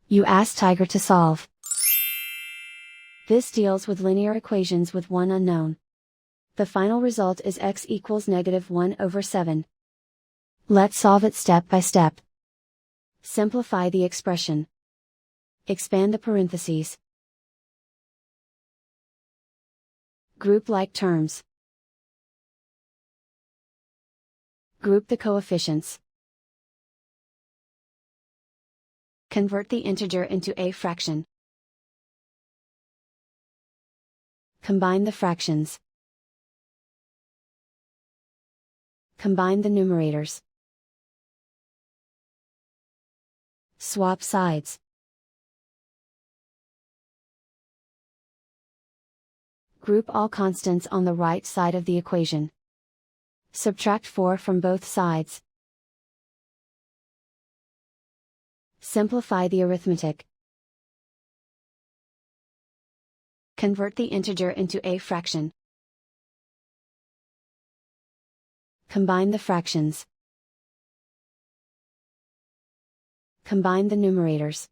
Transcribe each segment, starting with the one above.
You ask Tiger to solve. This deals with linear equations with one unknown. The final result is x equals -1/7. Let's solve it step by step. Simplify the expression. Expand the parentheses. Group like terms. Group the coefficients. Convert the integer into a fraction. Combine the fractions. Combine the numerators. Swap sides. Group all constants on the right side of the equation. Subtract 4 from both sides. Simplify the arithmetic. Convert the integer into a fraction. Combine the fractions. Combine the numerators.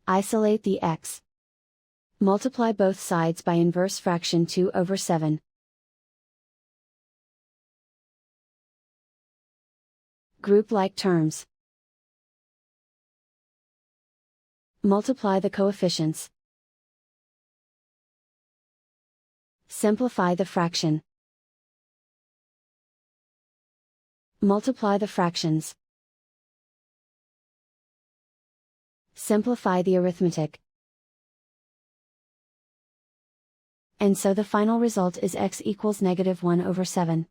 Isolate the x. Multiply both sides by inverse fraction 2/7. Group like terms. Multiply the coefficients. Simplify the fraction. Multiply the fractions. Simplify the arithmetic. And so the final result is x equals -1/7.